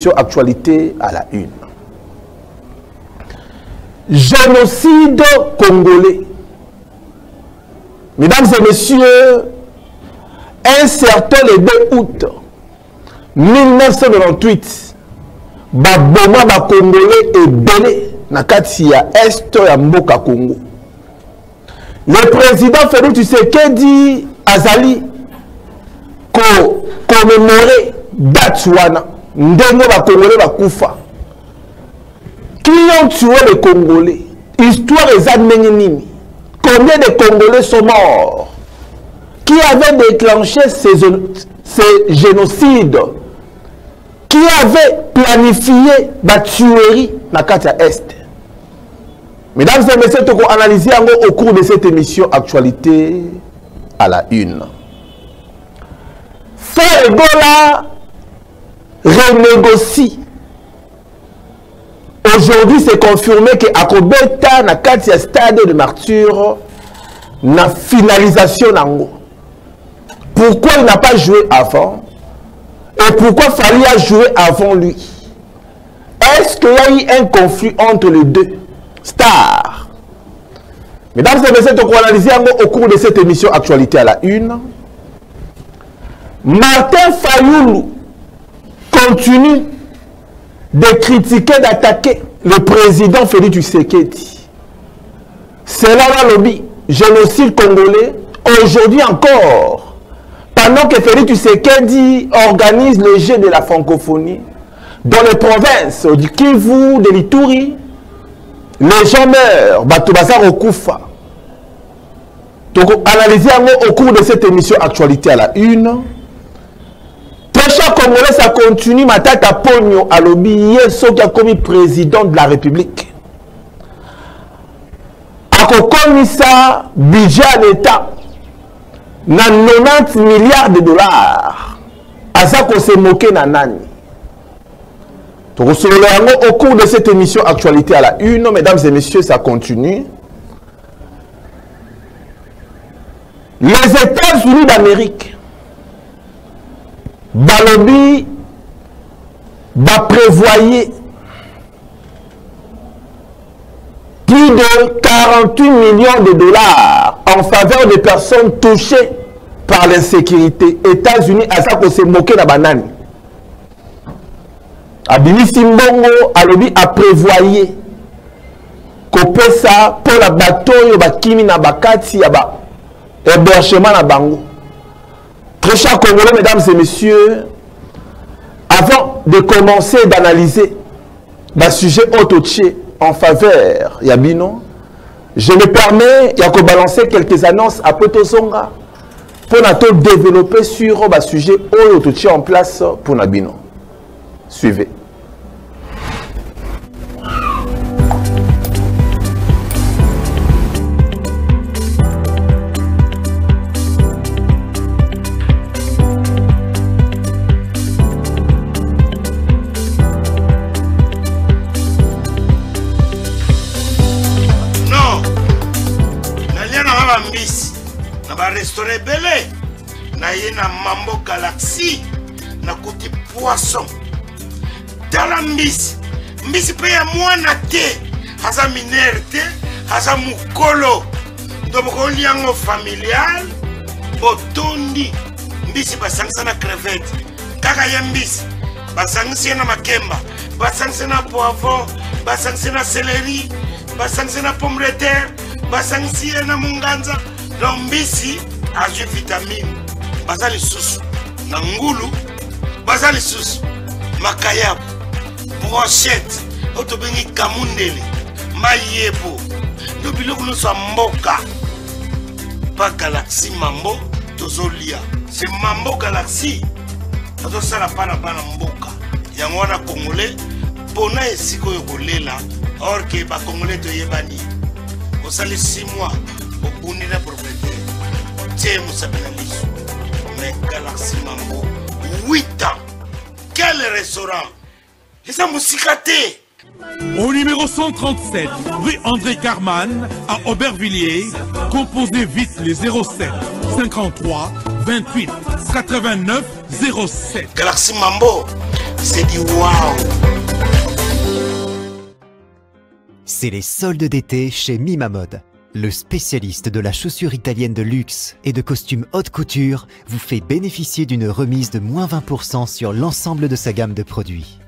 Sur actualité à la une. Génocide congolais. Mesdames et messieurs, un certain le 2 août 1998, baboma ba congolais et belé na kati ya est ya mboka Congo. Le président Félix Tshisekedi azali commémorer date wana. Ndenge ba Congolais ba kufa. Qui ont tué les Congolais? Histoire examinée. Combien de Congolais sont morts? Qui avait déclenché ces génocides? Qui avait planifié la tuerie dans la Est? Mesdames et messieurs, nous allons analyser au cours de cette émission Actualité à la une. Frère Ebola renégocie. Aujourd'hui, c'est confirmé que Akobeta na kati ya stade de martyr na finalisation nango. Pourquoi il n'a pas joué avant? Et pourquoi fallait jouer avant lui? Est-ce qu'il y a eu un conflit entre les deux stars? Mesdames et messieurs, on va analyser au cours de cette émission Actualité à la une. Martin Fayoulou continue de critiquer, d'attaquer le président Félix Tshisekedi. C'est là le lobby génocide congolais. Aujourd'hui encore, pendant que Félix Tshisekedi organise le jeu de la francophonie dans les provinces du Kivu, de l'Ituri, les gens meurent, Batubasa Okufa. Donc, analysez au cours de cette émission Actualité à la une. Très Congolais, ça continue. Matata Pogno à lobby, ce qui a commis président de la République. A commis ça, budget à l'État, na 90 milliards de dollars. À ça qu'on s'est moqué na nani. Donc, au cours de cette émission Actualité à la une, mesdames et messieurs, ça continue. Les États-Unis d'Amérique, Balobi va prévoyer plus de 48 millions de dollars en faveur des personnes touchées par l'insécurité. États-Unis à ça qu'on s'est moqué la banane. Abini Simbongo Alobi a prévoyé qu'on peut ça pour la bateau yoba kimi na bakati yaba hébergement na bango. Très chers Congolais, mesdames et messieurs, avant de commencer d'analyser le sujet autoché en faveur Yabino, je me permets de balancer quelques annonces à Potosonga pour nous développer sur le sujet autoché en place pour Nabino. Suivez. Restaurant belé na yena Mambo Galaxy na kuti poisson dala mbisi pe ya mwana te haza minere te haza mukolo ndoboko liango familial botondi mbisi basangisa na crevette kaka ya mbisi basangisa na makemba basangisa na poivron basangisa na céleri basangisa na pomme de terre basangisa na munganza. Lombisi a vitamine, bazali susu, nangulu, bazali susu, makayabu, brochette, otobengi kamundele, mayebo, nobiloko noso mboka, pas Galaxy Mambo, tozolia, c'est Mambo Galaxy, ato sala pana mboka, yango wana Congolais, pona esiko yokolela, or que ba Congolais to yebani, osali 6 mois. Au bout de la propriété, tiens, mais Galaxy Mambo, 8 ans. Quel restaurant? Et ça musicaté. Au numéro 137, rue André Carman, à Aubervilliers, composez vite les 07 53 28 89 07. Galaxy Mambo, c'est du waouh. C'est les soldes d'été chez Mima Mode. Le spécialiste de la chaussure italienne de luxe et de costumes haute couture vous fait bénéficier d'une remise de moins 20% sur l'ensemble de sa gamme de produits.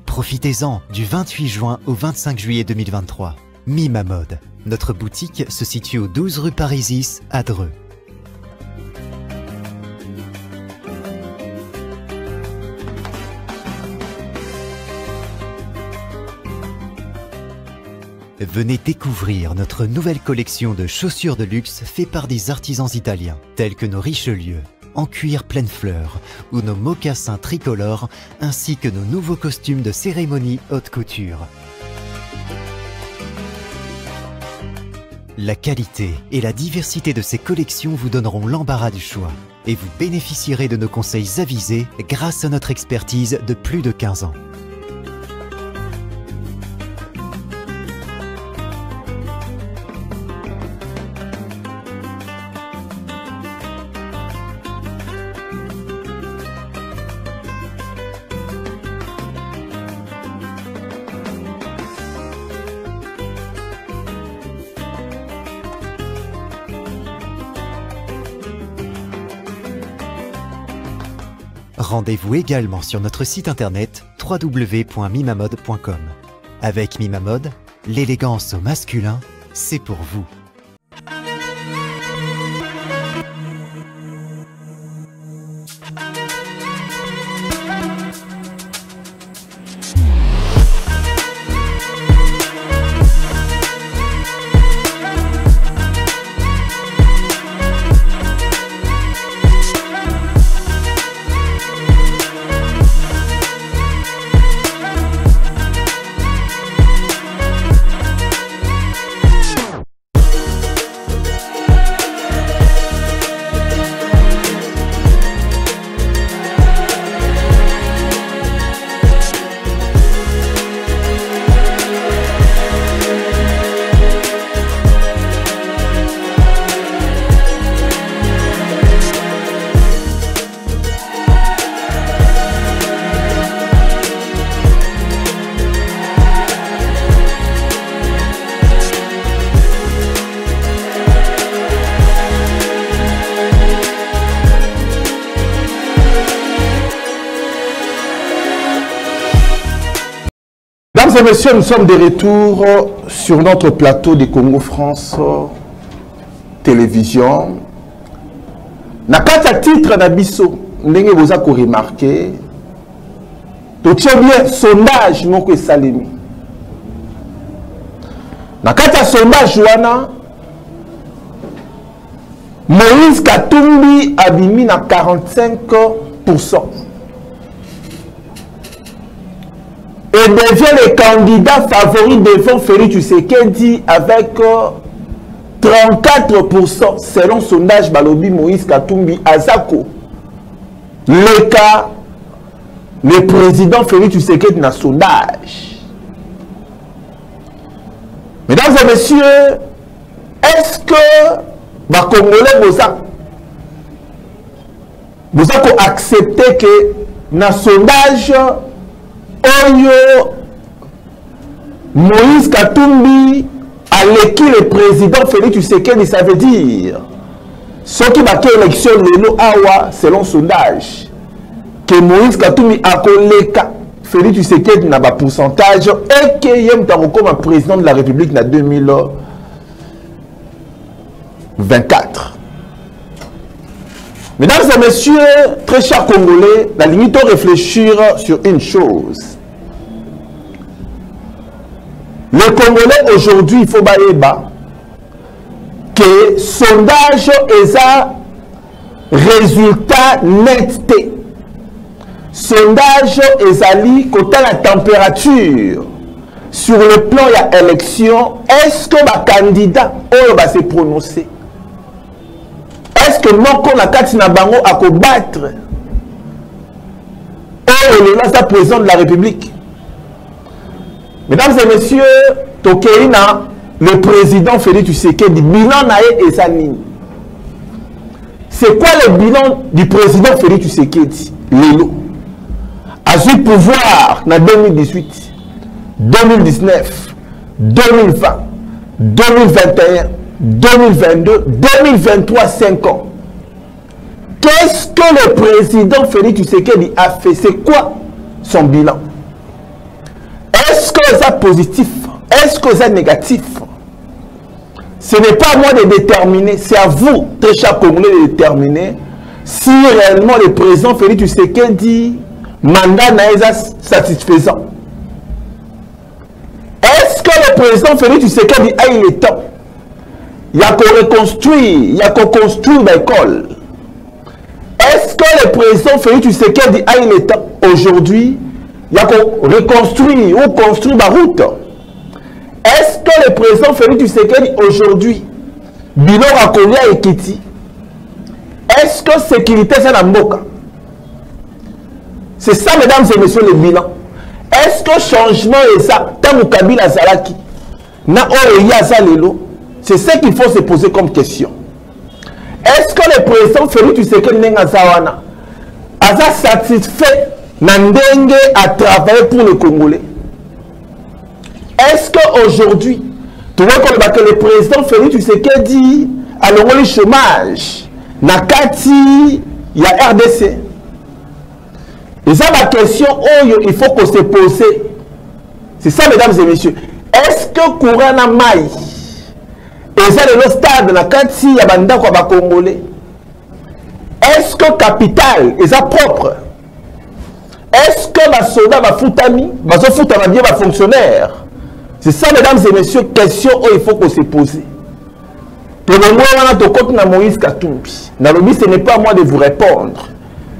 Profitez-en du 28 juin au 25 juillet 2023. Mima Mode. Notre boutique se situe au 12 rue Parisis à Dreux. Venez découvrir notre nouvelle collection de chaussures de luxe faite par des artisans italiens, tels que nos Richelieu, en cuir pleine fleur, ou nos mocassins tricolores, ainsi que nos nouveaux costumes de cérémonie haute couture. La qualité et la diversité de ces collections vous donneront l'embarras du choix, et vous bénéficierez de nos conseils avisés grâce à notre expertise de plus de 15 ans. Rendez-vous également sur notre site internet www.mimamode.com. Avec Mima Mode, l'élégance au masculin, c'est pour vous. Mesdames et messieurs, nous sommes de retour sur notre plateau de Congo France Télévision. Nakata titre Nabiso, ndenge vous a remarqué, tout tient bien sondage moko salemi. Nakata sondage wana, Moïse Katumbi abimi na 45%. Et devient le candidat favori devant Félix Tshisekedi avec 34% selon sondage Balobi Moïse Katumbi Azako. Le cas, le président Félix Tshisekedi dans sondage. Mesdames et messieurs, est-ce que les Congolais vous avez accepté que dans le sondage, Oyo Moïse Katumbi a l'équipe le président Félix Tshisekedi, ça veut dire ceux qui battent l'élection Lelo Awa selon sondage que Moïse Katumbi a collé Félix Tshisekedi n'a pas pourcentage et que Yem comme président de la République en 2024. Mesdames et messieurs, très chers Congolais, la limite de réfléchir sur une chose. Les Congolais aujourd'hui, il faut bailler que sondage est un résultat net. Sondage est ali côté la température sur le plan de l'élection. Est-ce que le candidat va se prononcer? Est-ce que Moko Nakatina Bango a combattre le président de la République? Mesdames et messieurs, Tokeina, le président Félix Tshisekedi, bilan nae et Sanini. C'est quoi le bilan du président Félix Tshisekedi? Lelo. a su pouvoir en 2018, 2019, 2020, 2021, 2022, 2023, 5 ans. Qu'est-ce que le président Félix Tshisekedi a fait? C'est quoi son bilan? Est-ce que c'est positif? Est-ce que c'est négatif? Ce n'est pas à moi de déterminer, c'est à vous, très chers Congolais, de déterminer si réellement le président Félix Tshisekedi mandat n'est satisfaisant. Est-ce que le président Félix Tshisekedi a eu le temps? Il y a qu'on reconstruire, il y a qu'on construire l'école. Est-ce que le président Félix Tshisekedi a eu le temps? Aujourd'hui, il y a qu'on reconstruire ou construire la route. Est-ce que le président Félix Tshisekedi aujourd'hui, bilan à Kolia et Kiti, est-ce que sécurité c'est la mboka? C'est ça, mesdames et messieurs, le bilan. Est-ce que changement est ça? Tant Kabila Zalaki, na Oreya Zalelo, c'est ce qu'il faut se poser comme question. Est-ce que le président Félix Tshisekedi Nenga Zawana a satisfait Nandenge à travailler pour le Congolais? Est-ce qu'aujourd'hui, tu vois que le président Félix Tshisekedi a le chômage, Nakati, il y a RDC. Et ça, la question, il faut qu'on se pose. C'est ça, mesdames et messieurs. Est-ce que Kourana Maï, et ça, le stade, Nakati, il y a Banda Congolais? Est-ce que Capital, et ça propre? Est-ce que ma soldat, ma foutami, ma foutami, bien ma fonctionnaire? C'est ça, mesdames et messieurs, question où il faut qu'on se pose. Pour le moment, on a tout compte dans Moïse Katumbi. Dans le but, ce n'est pas à moi de vous répondre.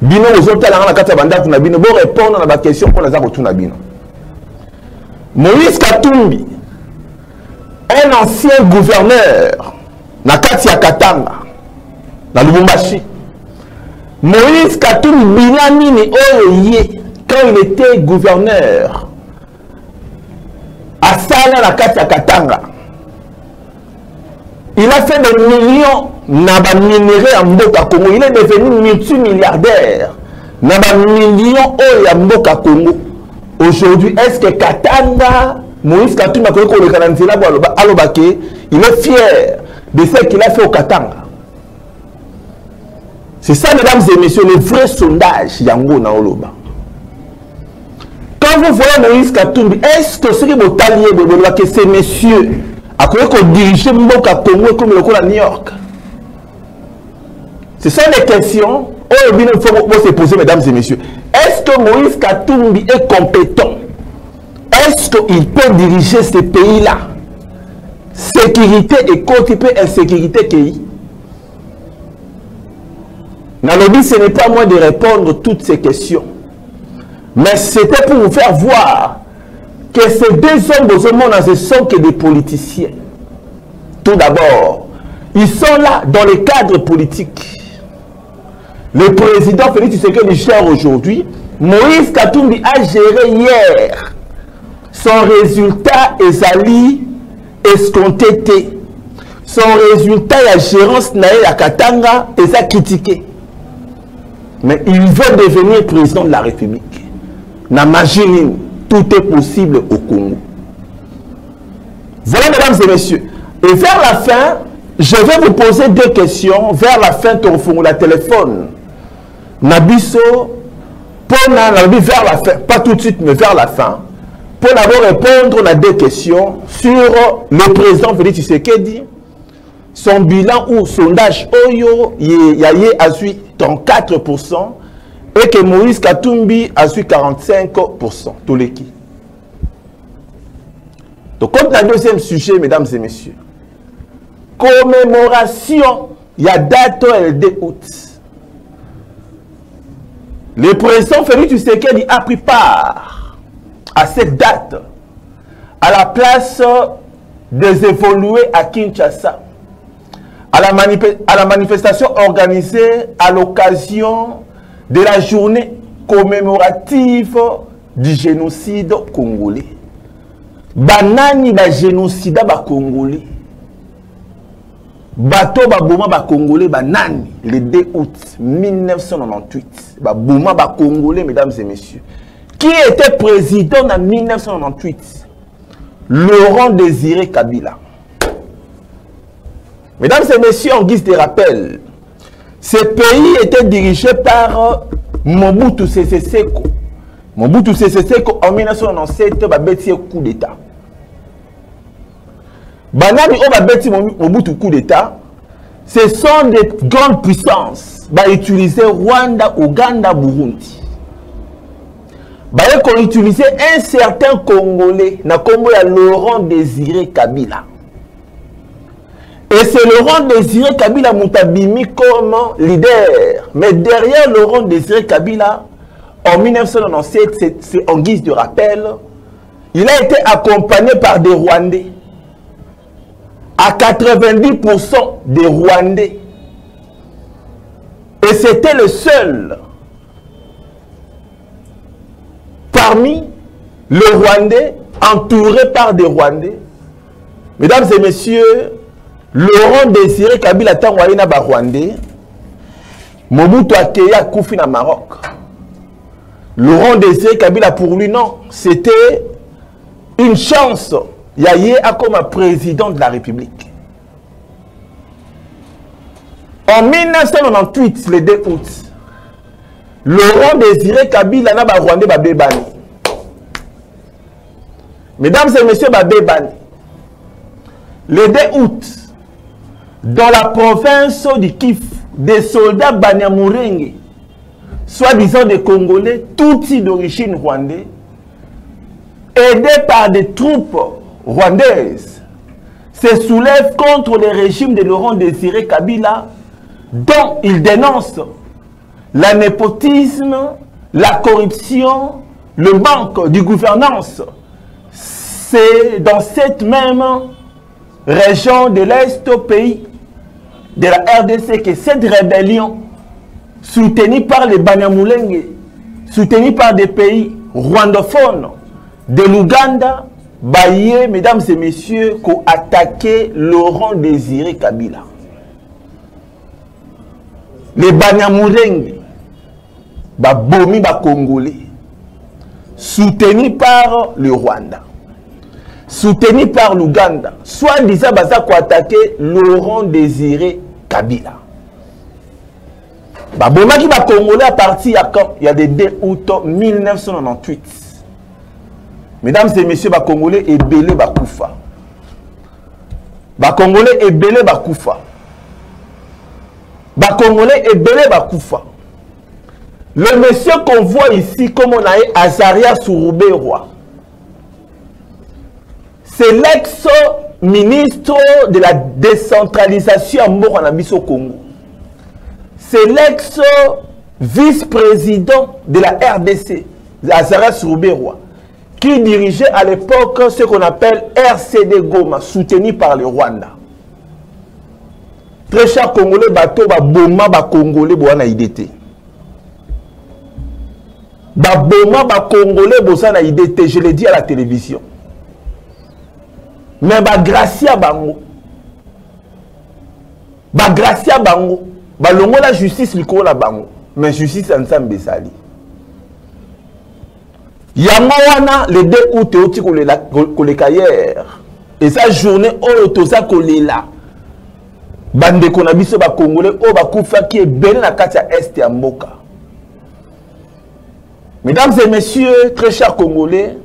Bino, aux autres, on a quatre bandes, on a bino, bon répondre à la question qu'on a retourné à bino. Moïse Katumbi, un ancien gouverneur, na Katia Katanga, dans Lubumbashi. Moïse Katumbi, binamini oye, quand il était gouverneur, à Sala, la Katia Katanga, il a fait des millions de minéraux en Mboka Congo. Il est devenu multimilliardaire. Il a des millions en Mboka Congo. Aujourd'hui, est-ce que Katanga, Moïse Katumbi, il est fier de ce qu'il a fait au Katanga? C'est ça, mesdames et messieurs, le vrai sondage Yango Naoloba. Quand vous voyez Moïse Katumbi, est-ce que ce qui est talié de que ces messieurs a dirigé Mboka Congo comme le à New York? Ce sont des questions il faut se poser, mesdames et messieurs. Est-ce que Moïse Katumbi est compétent? Est-ce qu'il peut diriger ce pays-là? Sécurité et contre insécurité pays. Dans le but, ce n'est pas moi de répondre à toutes ces questions. Mais c'était pour vous faire voir que ces deux hommes de ce monde ne sont que des politiciens. Tout d'abord, ils sont là dans le cadre politique. Le président Félix Tshisekedi gère aujourd'hui. Moïse Katumbi a géré hier. Son résultat est allé escompté. Son résultat est la gérance Naël Katanga et ça critiqué. Mais il veut devenir président de la République. N'imagine, tout est possible au Congo. Voilà, mesdames et messieurs. Et vers la fin, je vais vous poser deux questions. Vers la fin, tu refous la téléphone. Nabiso, vers la fin, pas tout de suite, mais vers la fin, pour d'abord répondre à deux questions sur le président Félix Tshisekedi, son bilan ou sondage Oyo, il y a su 34% et que Moïse Katumbi a su 45%. Tous les qui. Donc, comme le deuxième sujet, mesdames et messieurs, commémoration, il y a date le 2 août. Le président Félix Tshisekedi a pris part à cette date à la place des évolués à Kinshasa, à la manifestation organisée à l'occasion de la journée commémorative du génocide congolais. Banani ba génocide ba congolais. Bato ba bouma ba congolais banani le 2 août 1998. Ba bouma ba congolais, mesdames et messieurs. Qui était président en 1998? Laurent Désiré Kabila. Mesdames et messieurs, en guise de rappel, ce pays était dirigé par Mobutu Sese Seko. Mobutu Sese Seko en 1997 a bâti un coup d'État. Banani a bâti Mobutu coup d'État. Ce sont des grandes puissances qui utilisaient Rwanda, Ouganda, Burundi. Ils ont utilisé un certain Congolais, Laurent Désiré Kabila. Et c'est Laurent Désiré Kabila Moutabimi comme leader. Mais derrière Laurent Désiré Kabila, en 1997, c'est en guise de rappel, il a été accompagné par des Rwandais. À 90% des Rwandais. Et c'était le seul parmi les Rwandais, entouré par des Rwandais. Mesdames et messieurs, Laurent Désiré Kabila Tangwaïna ba Rwandais, Mobutu Akeya Koufi na Maroc. Laurent Désiré Kabila pour lui, non, c'était une chance. Yaye a comme président de la République. En 1998, le 2 août, Laurent Désiré Kabila na ba Rwandais ba bebani. Mesdames et messieurs, ba bebani. Le 2 août, dans la province du Kivu, des soldats Banyamulenge, soi-disant des Congolais, tous d'origine rwandaise, aidés par des troupes rwandaises, se soulèvent contre le régime de Laurent Désiré Kabila, dont il dénonce le népotisme, la corruption, le manque de gouvernance. C'est dans cette même région de l'Est au pays de la RDC que cette rébellion, soutenue par les Banyamulenge, soutenue par des pays rwandophones, de l'Ouganda, Baye, mesdames et messieurs, qui ont attaqué Laurent Désiré Kabila. Les Banyamulenge, Bomi, Congolais, soutenus par le Rwanda, soutenus par l'Ouganda, soit-disant qu'ils ont attaqué Laurent Désiré Kabila. Bomi, Congolais, à partir il y a des 2 août 1998. Mesdames et messieurs, les Congolais est belé bakoufa. Les Congolais est belé bakoufa. Les Congolais est belé bakoufa. Le monsieur qu'on voit ici, comme on a eu Azaria Souroubé-Roi, c'est l'ex-ministre de la décentralisation en Abisso Congo. C'est l'ex-vice-président de la RDC, Azaria Souroubé-Roi, qui dirigeait à l'époque ce qu'on appelle RCD Goma, soutenu par le Rwanda. Très cher Congolais, bateau, boma, Congolais, boana IDT. Boma, Congolais, boana IDT, je l'ai dit à la télévision. Mais Gracia Bango. Gracia Bango. Longo la justice, l'icône la Bango. Mais justice ensemble, Sali. Yamawana le 2 août oti koleka hier et sa journée oyo toza kolela bande kona biso ba congolais o ba kufa ki ebele na kati ya est ya mboka. Mesdames et messieurs, très chers congolais,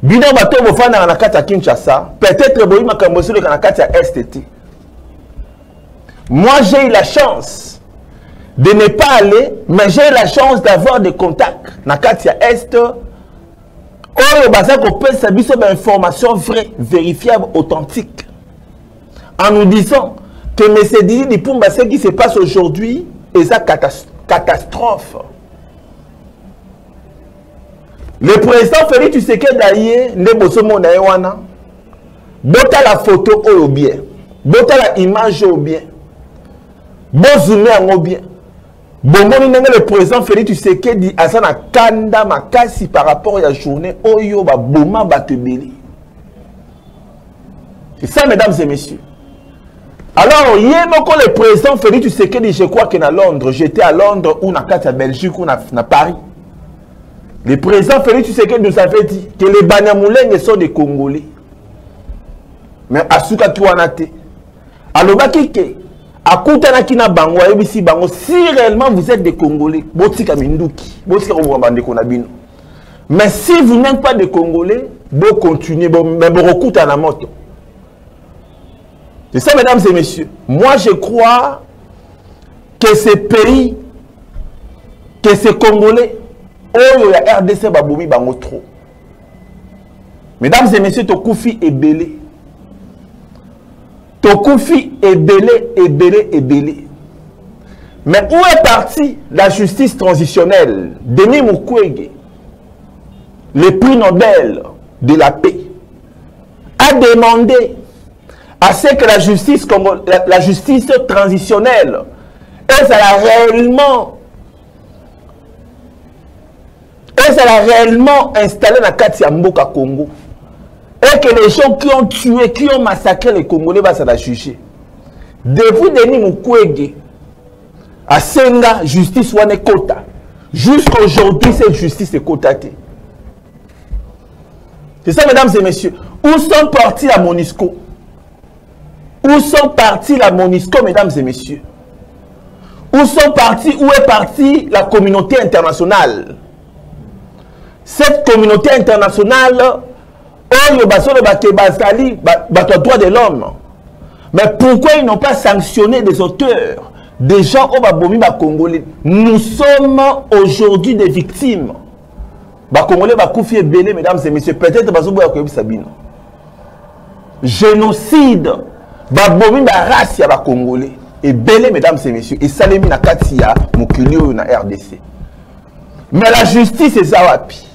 bino bato bofana na kati ya Kinshasa, peut-être boyi makambo solo na kati ya est. Moi j'ai eu la chance de ne pas aller, mais j'ai la chance d'avoir des contacts dans Katia Est. Or, on peut savoir des informations vraies, vérifiables, authentiques. En nous disant que M. Didi Dipumba, ce qui se passe aujourd'hui, est une catastrophe. Le président Félix Tshisekedi d'ailleurs, ne bosse mon aïwana. Bota la photo au bien. Bota la image au bien. Bon zoomer au bien. Bon, le président Félix Tshisekedi a sa kanda makasi par rapport à la journée oyo ba boma batebeli. C'est ça, mesdames et messieurs. Alors, hier, quand le président Félix Tshisekedi, je crois qu'il est à Londres, j'étais à Londres ou à Belgique ou à Paris. Le président Félix Tshisekedi nous avait dit que les Banyamulenge sont des Congolais. Mais Asuka Kiwanate. Alors, Akutanaki na bango, si réellement vous êtes des Congolais, mais si vous n'êtes pas des Congolais, vous continuez, mais vous recoutez à la moto. C'est ça, mesdames et messieurs. Moi, je crois que ces pays, que ces Congolais, oh, la RDC va boumi bango trop. Mesdames et messieurs, Tokoufi est belé. Tokoufi est belé, est belé, est belé. Mais où est partie la justice transitionnelle? Denis Mukwege, le prix Nobel de la paix, a demandé à ce que la justice transitionnelle elle réellement installée dans Katia Mboka Congo. Et que les gens qui ont tué, qui ont massacré les Congolais, va s'en juger. Depuis Denis Mukwege, à Senga, justice wane kota. Jusqu'à aujourd'hui, cette justice est cotatée. C'est ça, mesdames et messieurs. Où sont partis la MONUSCO? Où sont partis la MONUSCO, mesdames et messieurs? Où est partie la communauté internationale? Cette communauté internationale, droits de l'homme. Mais pourquoi ils n'ont pas sanctionné des auteurs, des gens au Babomi Congolais? Nous sommes aujourd'hui des victimes. Congolais Bakoufi et Belé, mesdames et messieurs, peut-être Sabino. Génocide, Babomi race ya Congolais et Belé, mesdames et messieurs, et Salemi na Katia Mokilio na RDC. Mais la justice est Zawapi.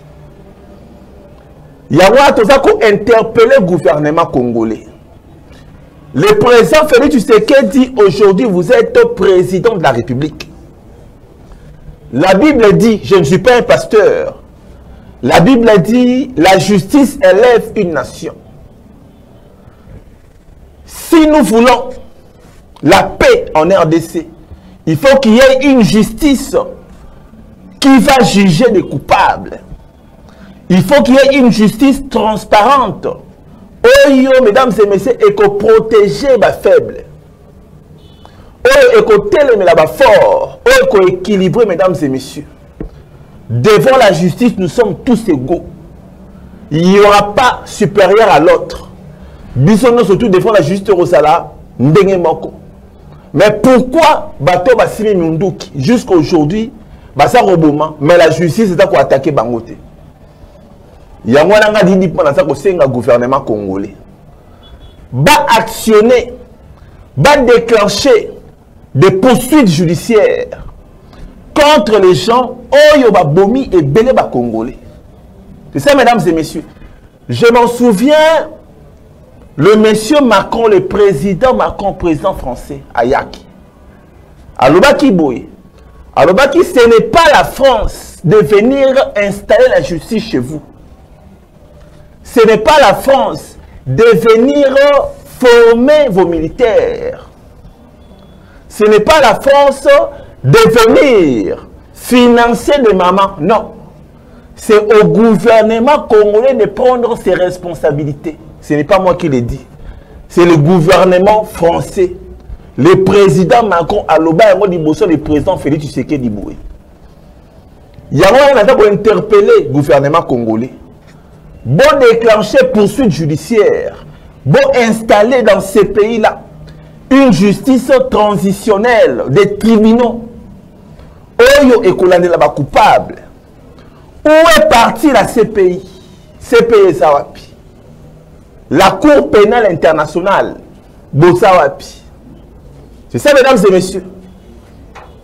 Il y a interpellé le gouvernement congolais. Le président Félix Tshisekedi dit aujourd'hui, vous êtes président de la République. La Bible dit, je ne suis pas un pasteur. La Bible dit, la justice élève une nation. Si nous voulons la paix en RDC, il faut qu'il y ait une justice qui va juger les coupables. Il faut qu'il y ait une justice transparente. Oyo, mesdames et messieurs, et qu'on protège les faibles. Oyo, et qu'on téléme les forts. Oyo, qu'on équilibre, mesdames et messieurs. Devant la justice, nous sommes tous égaux. Il n'y aura pas supérieur à l'autre. Bisonno, surtout devant la justice Rosala, Ndenge Moko. Mais pourquoi Bato Basimi Munduki, jusqu'à aujourd'hui, Basa Roboma, mais la justice est à quoi attaquer Bangote? Il y a un dit pendant ça que c'est un gouvernement congolais. Va actionner, va déclencher des poursuites judiciaires contre les gens Oyo Babomi et Belé Congolais. C'est ça, mesdames et messieurs. Je m'en souviens, le monsieur Macron, le président Macron, président français, Ayaki. Alobaki Boye. Alobaki, ce n'est pas la France de venir installer la justice chez vous. Ce n'est pas la France de venir former vos militaires. Ce n'est pas la France de venir financer des mamans. Non. C'est au gouvernement congolais de prendre ses responsabilités. Ce n'est pas moi qui l'ai dit. C'est le gouvernement français. Le président Macron a le président Félix Tshisekedi Diboué. Il y a un pour interpeller le gouvernement congolais. Bon déclencher poursuite judiciaire, bon installer dans ces pays-là une justice transitionnelle, des tribunaux. Oyo et Kolande là-bas coupable. Où est partie la CPI? CPI Zawapi. La Cour pénale internationale, Bosawapi. C'est ça, mesdames et messieurs.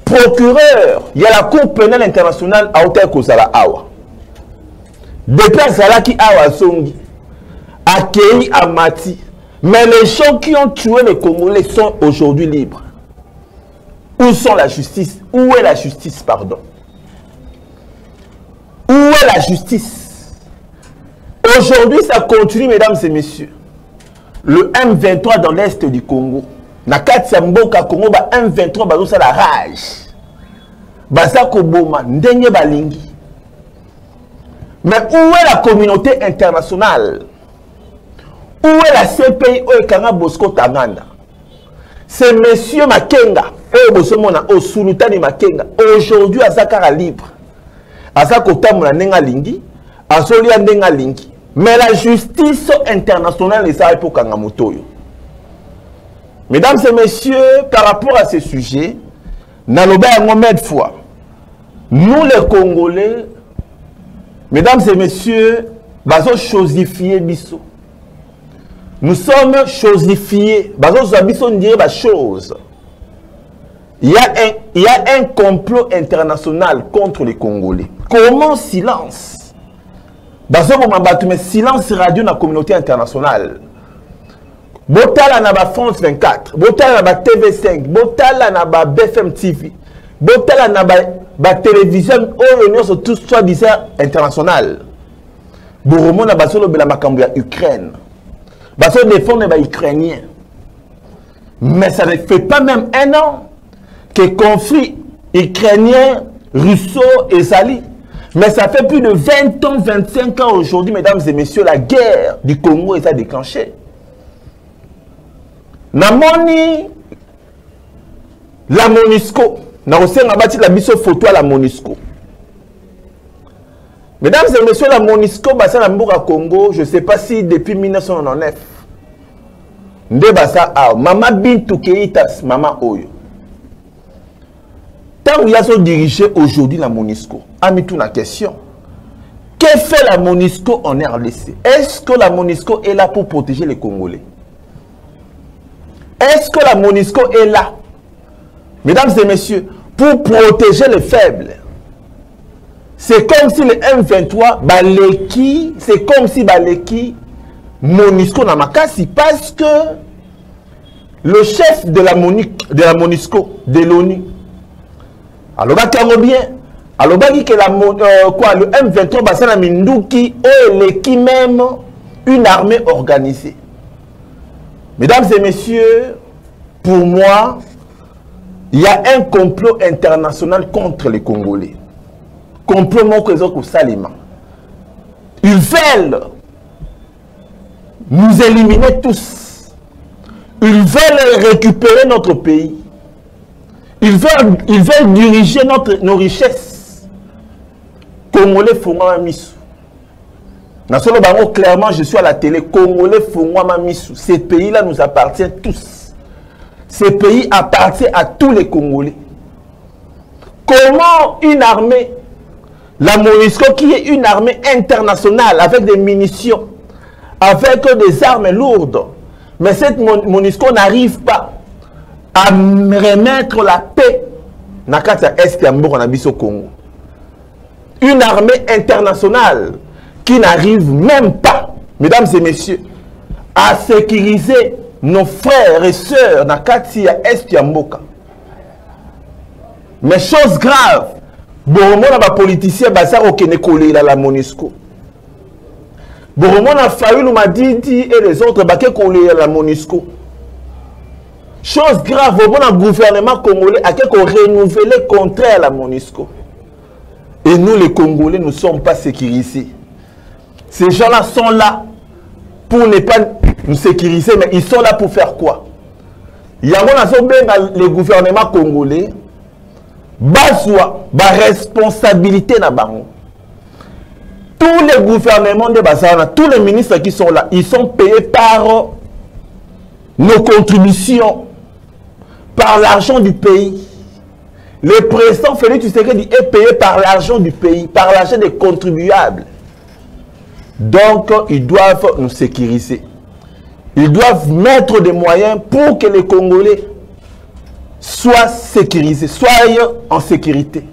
Procureur, il y a la Cour pénale internationale à Otaï Kozala Awa. Depuis Zalaki Awa Songi, accueilli à Mati. Mais les gens qui ont tué les Congolais sont aujourd'hui libres. Où sont la justice? Où est la justice, pardon? Où est la justice? Aujourd'hui, ça continue, mesdames et messieurs. Le M23 dans l'est du Congo. Nakati Mboka Congo, M23, ça la rage. Basako Boma, Ndenge Balingi. Mais où est la communauté internationale? Où est la CPI Oekanga Bosco Tanganda? C'est monsieur Makenga, Sulutani Makenga, aujourd'hui à Zakara libre. À Zakota Nenga Lingi, à Solia Nenga Lingi. Mais la justice internationale est ça pour Kangamotoyo. Mesdames et messieurs, par rapport à ce sujet, Naloba Mohamed fois, nous les Congolais, mesdames et messieurs, nous chosifié biso. Nous sommes chosifiés. Il y a un complot international contre les Congolais. Comment silence? Mais silence radio dans la communauté internationale. Botala na ba France 24, Botala na ba TV5, Botala na ba BFM TV, Botala na ba télévision Union sur tout soit disant international. Boromo na ba solo bela makambo ya Ukraine. Ba solo défendre les Ukrainiens. Mais ça ne fait pas même un an que le conflit ukrainien, russo et sali. Mais ça fait plus de 20 ans, 25 ans aujourd'hui, mesdames et messieurs, la guerre du Congo est déclenchée. Namoni la MONUSCO. Na aussi on a bâti la biso photo à la MONUSCO. Mesdames et messieurs, la MONUSCO, bassin la Mboka Congo, je ne sais pas si depuis 1999. Ndebasa a Mama Bintou Keitas, Mama Oyo. Tant où il y a son dirigé aujourd'hui la MONUSCO, a mis toute la question. Que fait la MONUSCO en RDC? Est-ce que la MONUSCO est là pour protéger les Congolais? Est-ce que la MONUSCO est là, mesdames et messieurs, pour protéger les faibles? C'est comme si le M23, Baleki, c'est comme si Baleki, MONUSCO n'a pas cassé, parce que le chef de la MONUSCO, de l'ONU, alors bien, alors que le M23, c'est la Minduki, qui même une armée organisée. Mesdames et messieurs, pour moi, il y a un complot international contre les Congolais. Complot mon Salima. Ils veulent nous éliminer tous. Ils veulent récupérer notre pays. Ils veulent diriger nos richesses. Congolais font un missou. Clairement, je suis à la télé. Congolais font un missou. Ces pays-là nous appartiennent tous. Ces pays appartiennent à tous les Congolais. Comment une armée, la MONUSCO, qui est une armée internationale avec des munitions, avec des armes lourdes, mais cette MONUSCO n'arrive pas à remettre la paix dans le Congo. Une armée internationale qui n'arrive même pas, mesdames et messieurs, à sécuriser nos frères et sœurs dans Katia Est Yamboka. Mais chose grave, Boromon a politicien bazar au Kénékolé la MONUSCO. Boromon a fallu nous m'a dit et les autres baké collé la MONUSCO. Chose grave, le gouvernement congolais a renouvelé contraire à la MONUSCO. Et nous les Congolais ne sommes pas sécurisés. Ces gens-là sont là pour ne pas nous sécuriser, mais ils sont là pour faire quoi? Il y a le gouvernement congolais, la responsabilité na bango. Tous les gouvernements de Bazana, tous les ministres qui sont là, ils sont payés par nos contributions, par l'argent du pays. Le président Félix Tshisekedi est payé par l'argent du pays, par l'argent des contribuables. Donc, ils doivent nous sécuriser. Ils doivent mettre des moyens pour que les Congolais soient sécurisés, soient en sécurité.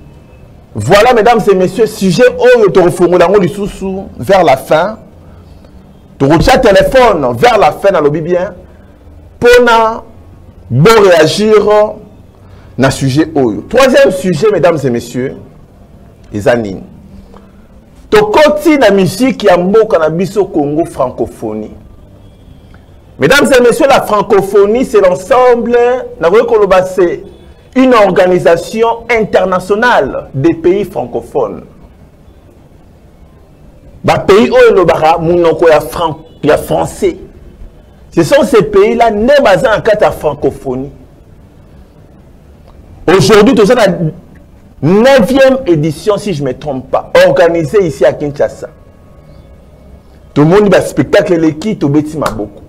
Voilà, mesdames et messieurs, sujet vers la fin. Tu retiens téléphone vers la fin, dans le bien, pour réagir dans le sujet. Troisième sujet, mesdames et messieurs, les anines. Tokoti na musique ya mboka na biso Congo francophonie. Mesdames et messieurs, la francophonie, c'est l'ensemble, c'est une organisation internationale des pays francophones. Ba pays où le bara munoko ya français. Ce sont ces pays-là ne basés en cas de francophonie. Aujourd'hui, tout ça la 9e édition, si je ne me trompe pas, organisée ici à Kinshasa. Tout le monde va spectacle l'équipe, tout bêtis beaucoup.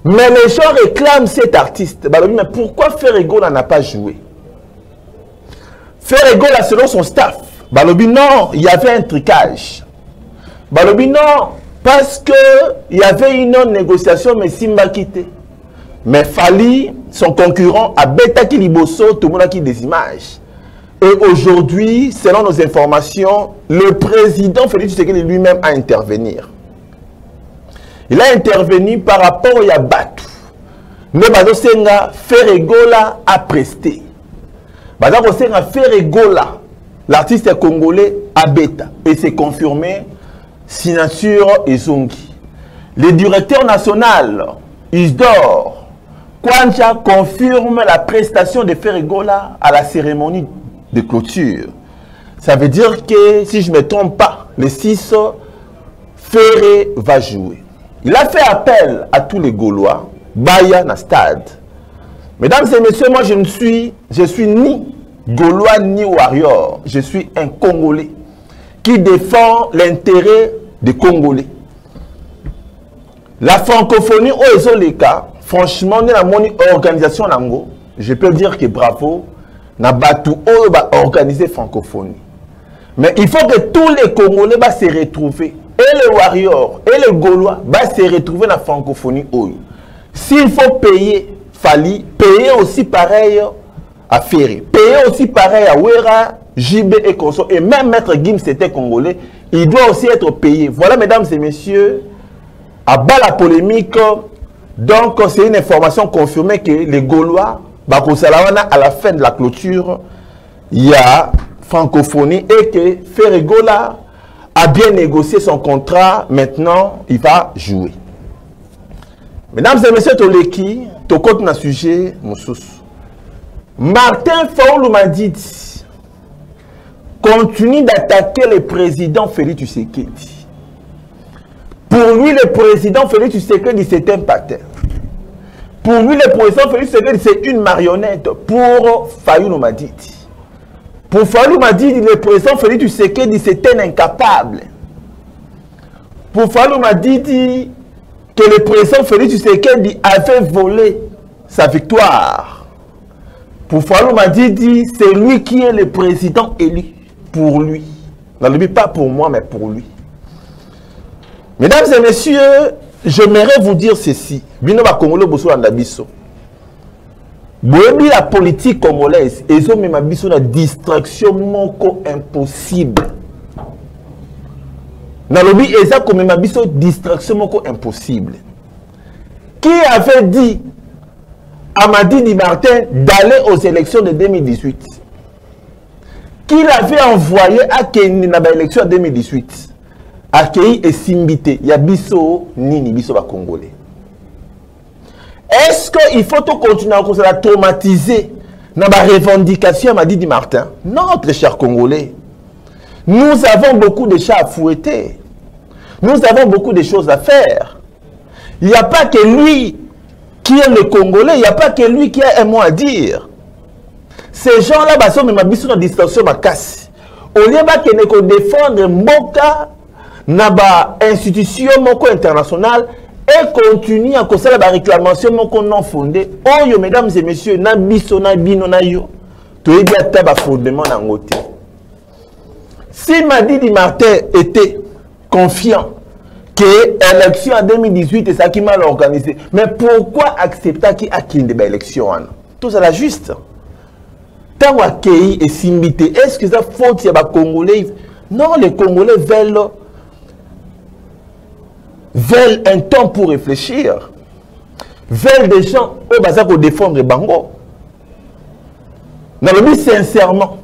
Mais les gens réclament cet artiste. Mais pourquoi Ferregola n'a pas joué? Ferregola, selon son staff, Balobi, non, il y avait un tricage. Balobi, non, parce qu'il y avait une négociation, mais Simba quitté. Mais Fali, son concurrent, a Betaki Liboso, tout le monde a qui des images. Et aujourd'hui, selon nos informations, le président Félix Tshisekedi lui-même a intervenir. Il a intervenu par rapport à Yabatou. Mais Badosenga Ferregola a presté. Badosenga Ferregola, l'artiste congolais, a bêta. Et c'est confirmé, signature Ezongi. Le directeur national, Isdor, Kwancha, confirme la prestation de Ferregola à la cérémonie de clôture. Ça veut dire que, si je ne me trompe pas, le 6, Ferré va jouer. Il a fait appel à tous les Gaulois, Baya na stade. Mesdames et messieurs, moi je suis ni Gaulois ni warrior. Je suis un Congolais qui défend l'intérêt des Congolais. La francophonie au Ezoleka, franchement, dans la organisation Nango, je peux dire que bravo, na batu o ba organiser francophonie. Mais il faut que tous les Congolais va se retrouver. Et les warriors, et les Gaulois, va se retrouver dans la francophonie. S'il faut payer, Fali, payer aussi pareil à Ferry, payer aussi pareil à Wera, JB et Conso, et même Maître Gims était congolais, il doit aussi être payé. Voilà, mesdames et messieurs, à bas la polémique, donc c'est une information confirmée que les Gaulois, à la fin de la clôture, il y a francophonie et que Ferregola a bien négocié son contrat, maintenant il va jouer. Mesdames et messieurs, Toleki, Tokot na sujet, Moussous. Martin Fayulu Madidi continue d'attaquer le président Félix Tshisekedi. Pour lui, le président Félix Tshisekedi, c'est un patin. Pour lui, le président Félix Tshisekedi, c'est une marionnette. Pour Fayulu Madidi. Pour Fayulu Madidi, le président Félix Tshisekedi, c'est un incapable. Pour Fayulu Madidi, que le président Félix Tshisekedi avait volé sa victoire. Pour Fayulu Madidi, c'est lui qui est le président élu. Pour lui. Non, pas pour moi, mais pour lui. Mesdames et messieurs, j'aimerais vous dire ceci. Binoba Congolais Bosso Andabiso. La politique congolaise, ils ont même une distraction moko impossible. Dans le but, ils ont même une distraction moko impossible. Qui avait dit à Madidi Martin d'aller aux élections de 2018? Qui l'avait envoyé à Kenya dans l'élection de 2018? Accueilli et simbité. Il y a biso nini biso ba Congolais. Est-ce qu'il faut continuer à traumatiser dans la revendication à Madidi Martin? Non, très cher Congolais. Nous avons beaucoup de chats à fouetter. Nous avons beaucoup de choses à faire. Il n'y a pas que lui qui est le Congolais. Il n'y a pas que lui qui a un mot à dire. Ces gens-là, ils sont même dans la distraction ma casse. Au lieu de défendre Mboka dans l'institution internationale, et continue à causer la réclamation non fondée. Oh, yo, mesdames et messieurs, na biso na bino na yo, tu es bien taba fondement na ngote. Si Madidi Martin était confiant que l'élection en 2018 est ça qui mal organisé, mais pourquoi accepter qu'il y ait une élection? Tout ça là juste. Tant accueilli et simbité, est-ce que ça faut qu'il y ait des Congolais? Non, les Congolais veulent un temps pour réfléchir, veulent des gens au défendre Bango. Non, mais sincèrement,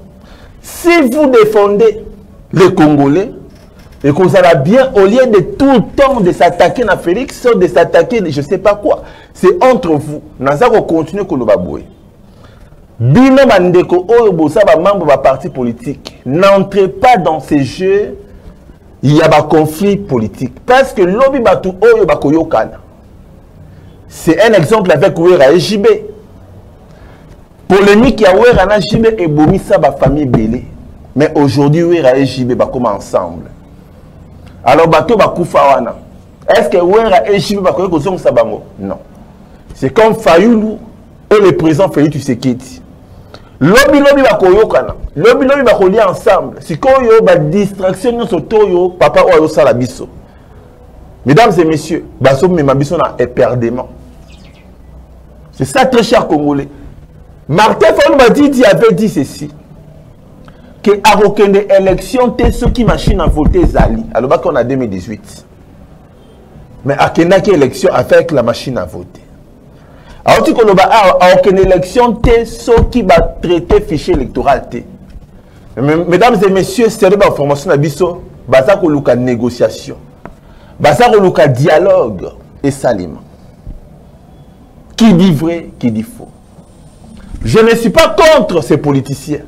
si vous défendez les Congolais, et que ça va bien, au lieu de tout le temps de s'attaquer à Félix, de s'attaquer je ne sais pas quoi, c'est entre vous. Nous allons continuer à nous battre. Bino Bandeko, Oyobosa, membre de parti politique, n'entrez pas dans ces jeux. il y a un conflit politique. Parce que lobby batu oyo bakoyokana. C'est un exemple avec Ouera et JB. Polémique ya Ouera na JB et Bomissa ba famille belé. Mais aujourd'hui Ouera et JB ba comme ensemble. Alors bato ba kufa wana. Est-ce que Ouera et JB ba koyoko ça bango? Non. C'est comme Fayoulou et le président Félix Tshisekedi. Lobby ba koyokana. Lobby ba koli ensemble. Si koyo ba distraction no sotoyo papa oyo sala biso. Mesdames et messieurs, baso me mabiso na éperdument. C'est ça très cher Congolais. Martin Fayulu Madidi avait dit ceci. Que à aucune élection, ceux qui machine à voter Zali. Alors qu'on a 2018. Mais à quelle élection avec la machine à voter. Alors tu connais à aucune élection, ceux qui va traiter fichier électoral. Mesdames et messieurs, c'est une information à biso. Basa ko luka négociation. Basa ko luka dialogue et salim. Qui dit vrai, qui dit faux. Je ne suis pas contre ces politiciens.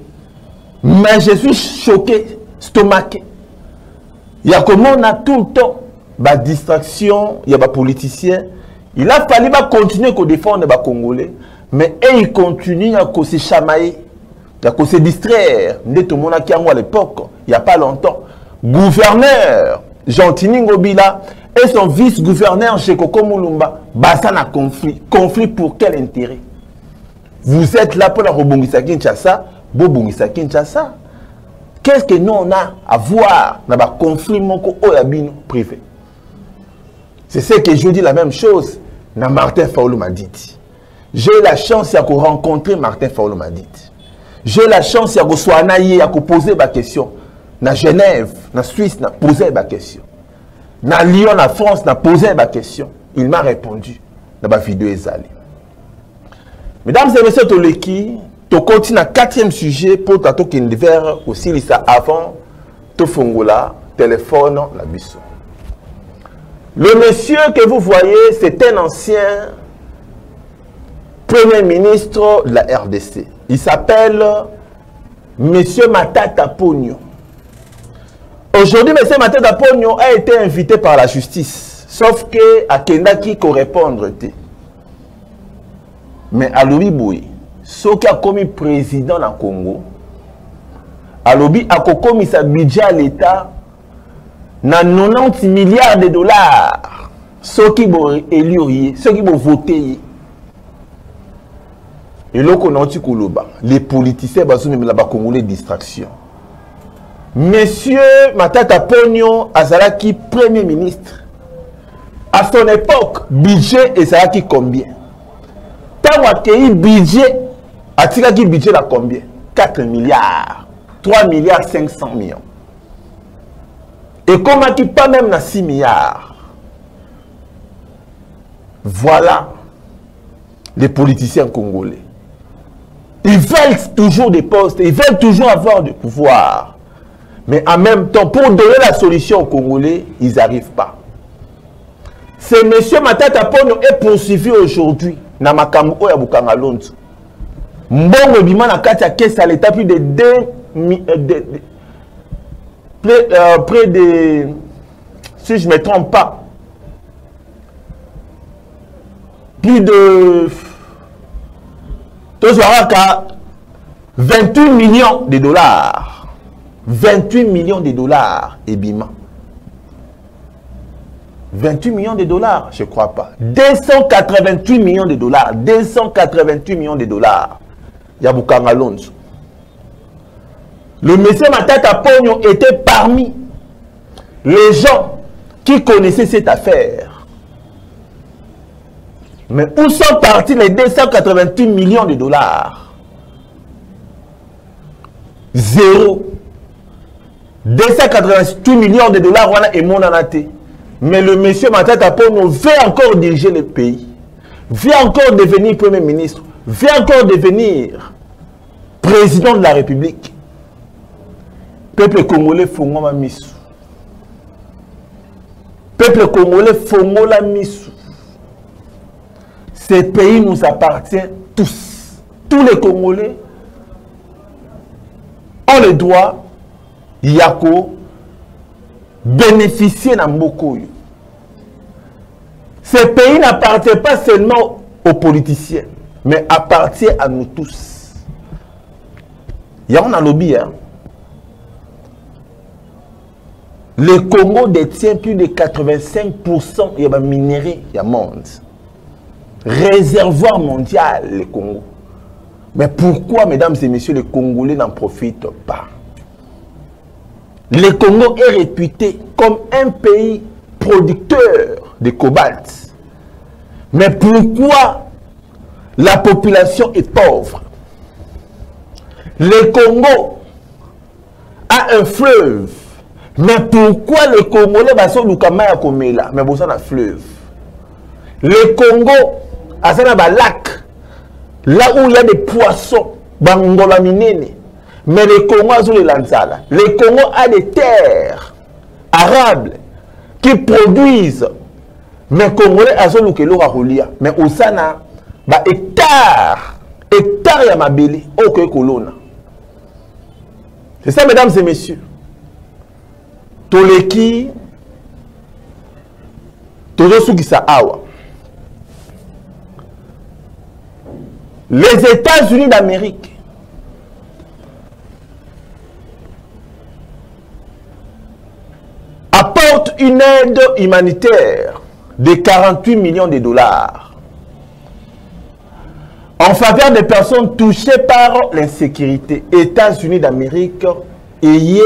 Mais je suis choqué, stomaqué. Il y a comment on a tout le temps la distraction, il y a des politiciens. Il a fallu continuer à défendre les Congolais. Mais ils continuent à se chamailler, à se distraire. Tout le monde qui à l'époque, il n'y a pas longtemps. Gouverneur Jean-Tini Ngobila et son vice-gouverneur Chekoko Moulumba, ça a conflit. Conflit pour quel intérêt? Vous êtes là pour la rebongisa Kinshasa, Bobongisa Kinshasa. Qu'est-ce que nous on a à voir dans le conflit oyabino privé? C'est ce que je dis la même chose dans Martin Fayulu Madidi. J'ai eu la chance de rencontrer Martin Fayulu Madidi. J'ai eu la chance de poser ma question. Dans Genève, dans Suisse, de poser ma question. Dans Lyon, en France, de poser ma question. Il m'a répondu dans ma vidéo Ezali. Mesdames et messieurs, tu continues le 4e sujet pour tato qui vers aussi avant to fongola téléphone la biso. Le monsieur que vous voyez, c'est un ancien premier ministre de la RDC. Il s'appelle Monsieur Matata Ponyo. Aujourd'hui, Monsieur Matata Ponyo a été invité par la justice. Sauf que à Kendaki qu'on répondre. Mais à Louis ce qui a commis président dans le Congo, à Lobi a commis sa budget à l'État dans 90 milliards de dollars. Ceux qui vont élire, ceux qui vont voter. Et là, les politiciens sont Congolais distraction. Monsieur Matata Ponyo Azalaki, premier ministre. À son époque, budget Azalaki combien? Tant qu'il budget, Atikaki budget à combien? 4 milliards. 3 milliards 500 millions. Et comme il n'y a pas même 6 milliards. Voilà les politiciens congolais. Ils veulent toujours des postes, ils veulent toujours avoir du pouvoir. Mais en même temps, pour donner la solution aux Congolais, ils n'arrivent pas. Ce monsieur Matata Ponyo est poursuivi aujourd'hui dans Makambo ya Bukangalonzo. Mbongo bima na kati ya caisse à l'état plus de près de, si je ne me trompe pas, plus de 28 millions de dollars. 28 millions de dollars et bima. 28 millions de dollars, je ne crois pas. 288 millions de dollars. 288 millions de dollars. Yabukanga Lonzo. Le monsieur Matata Ponyo était parmi les gens qui connaissaient cette affaire. Mais où sont partis les 288 millions de dollars? Zéro. 288 millions de dollars, voilà, et mon anaté. Mais le monsieur Matata Ponyo veut encore diriger le pays. Veut encore devenir premier ministre. Veut encore devenir président de la République. Peuple congolais fongo ma misu. Peuple congolais fongo la misu. Ce pays nous appartient tous. Tous les Congolais ont le droit, Yako, bénéficier d'un Mboko. Ce pays n'appartient pas seulement aux politiciens, mais appartient à nous tous. Il y a un lobby. Hein? Le Congo détient plus de 85% de minerais du monde. Réservoir mondial, le Congo. Mais pourquoi, mesdames et messieurs, les Congolais n'en profitent pas? Le Congo est réputé comme un pays producteur de cobalt. Mais pourquoi la population est pauvre? Le Congo a un fleuve. Mais pourquoi les Congolais sont Lukama Komela? Mais bon, ça un fleuve. Le Congo a un lac. Là où il y a des poissons. Bangola minene. Mais le Congo a les lanzala. Le Congo a des terres arables qui produisent. Mais Congolais a Lukelo Raholia. Mais au Sana, hectare ya mabele. Ok, colonna. C'est ça, mesdames et messieurs. Toleki Tozosugisa Awa. Les États-Unis d'Amérique apportent une aide humanitaire de 48 millions de dollars en faveur des personnes touchées par l'insécurité. États-Unis d'Amérique ayant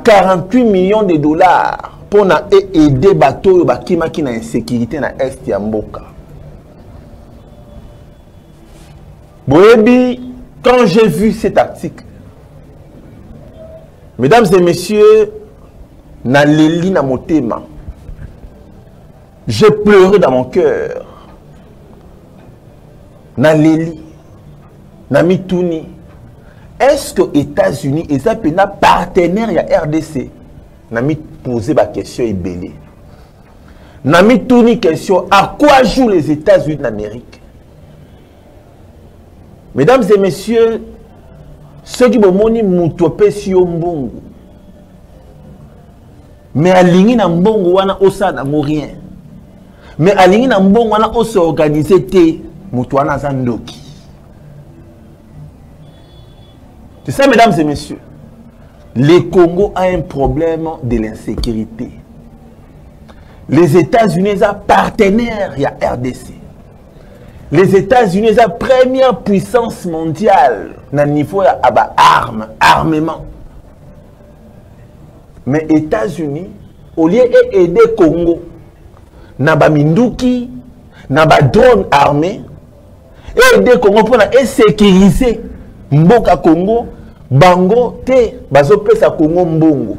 48 millions de dollars pour aider les bateaux qui ont une insécurité dans l'Est de Mboka. Quand j'ai vu cet article, mesdames et messieurs, j'ai pleuré dans mon cœur. Est-ce que les États-Unis et ça peut être partenaire à RDC? N'a mis posé ma question et belé. N'a mis tout une question à quoi jouent les États-Unis d'Amérique? Mesdames et messieurs, ceux qui m'ont moni moutopé si mbongo. Mais à l'ingé na mbongo wana osa na rien. Mais à l'ingé na mbongo wana osa organisé te moutouana zandoki. C'est ça, mesdames et messieurs. Le Congo a un problème de l'insécurité. Les États-Unis sont partenaires à RDC. Les États-Unis sont la première puissance mondiale dans le niveau armement. Mais les États-Unis, au lieu d'aider le Congo, n'a pas minduki, n'a pas drone armé, et aider le Congo pour sécuriser Mboka Congo. Bango te bazopesa Congo mbongo.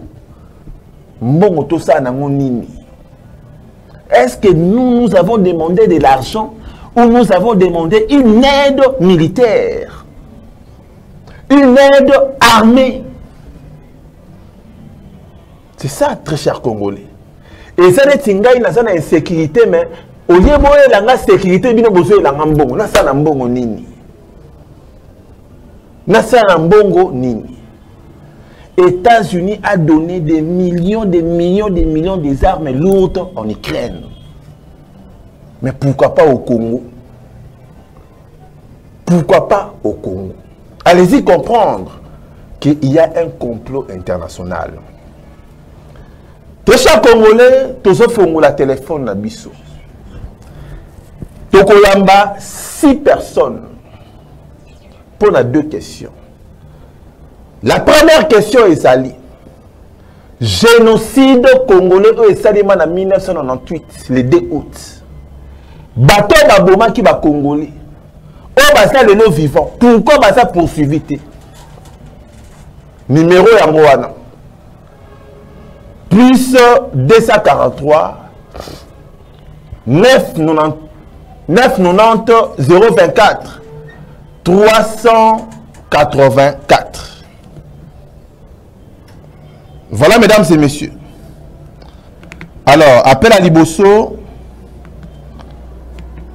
Mbongo to sa nango nini. Est-ce que nous avons demandé de l'argent ou nous avons demandé une aide militaire? Une aide armée? C'est ça, très cher Congolais. Et ça, c'est une insécurité, mais au lieu de la sécurité, il y a un mbongo. Na sa na mbongo nini. Nassana Mbongo Nini. États-Unis a donné des millions d'armes lourdes en Ukraine. Mais pourquoi pas au Congo? Pourquoi pas au Congo? Allez-y comprendre qu'il y a un complot international. Tous les Congolais, tous les la téléphone na biso. Tokoyamba 6 personnes. Pour les 2 questions. La première question est sali. Génocide congolais est sali en 1998, le 2 août. Bateau Baboma qui va congolais. Oh, bah ça, le vivant. Pourquoi bah ça poursuivi? Numéro Yangoana. Plus 243 990 024 384. Voilà, mesdames et messieurs. Alors, appel à Liboso.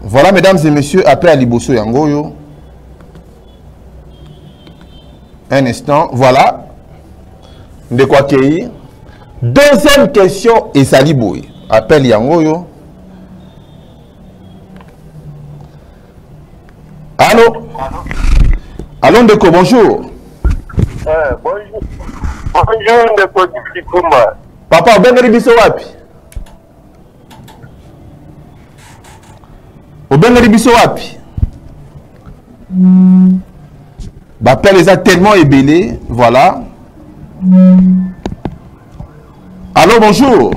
Voilà, mesdames et messieurs, appel à Liboso Yangoyo. Un instant, voilà. De quoi cueillir. Deuxième question, et Saliboui. Appelle Yangoyo. Allô? Allô, Ndeko, bonjour. Bonjour. Bonjour, Ndeko Kikuma. Papa, Obengeli biso wapi? Obengeli biso wapi? L'appel les a tellement ébélés, voilà. Allô, bonjour.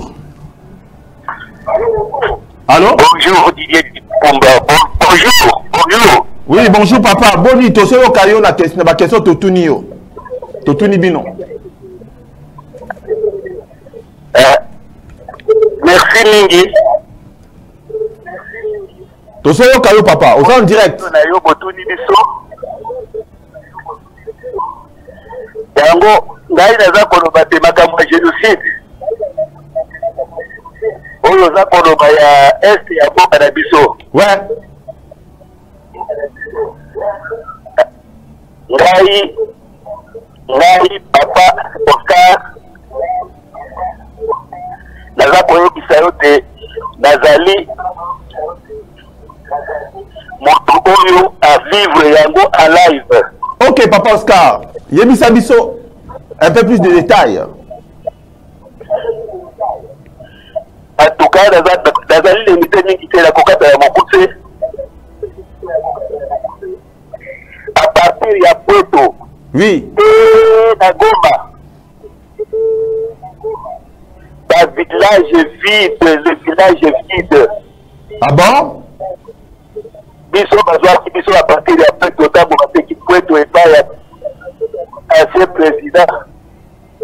Allô? Bonjour, Didier Kikuma. Bonjour, bonjour. Oui, bonjour, papa. Boni, tu sais, au la question, Totuni yo. Totuni bino. Merci, Mingi. Tu sais, au papa, au en direct. Yango, ngai naza koloba te makambo ya génocide. Oyo za koloba ya est ya mboka na biso. Ouais. Ngai papa Oscar naza koyebisa yo te nazali moto oyo a vivre yango en live. Ok, papa Oscar. Yebisa biso un peu plus de détails. En tout cas, nazali limité mingi te na kokata ya mokuse. À partir ya Poto. Oui. Na Goma. Le village vide. Ah bon? Biso bazwaki biso à partir ya Poto tambo bateki Poto epai ya ancien président.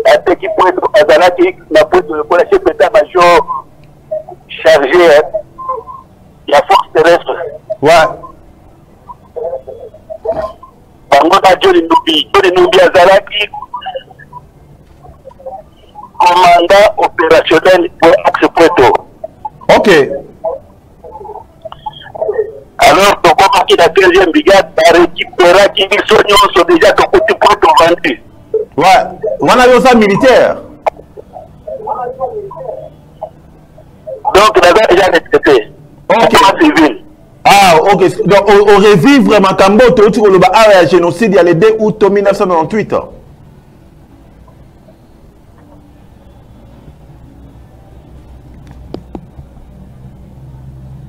Ateki Poto azalaki na Poto pour la chef d'état-major chargé la force terrestre. Ouais. Bango na Johnny Numbi azalaki commandant opérationnel pour Axe Poto. Ok. Alors, tokomaki na 13e brigade, récupéraki biso nyonso déjà tokuti Poto vendu. Ouais. On a eu ça militaire. Donc, on avait déjà retraité. Ok. Civil. Ah, ok. Donc, on revivre Makambo, tu vois le génocide, il y a le 2 août 1998.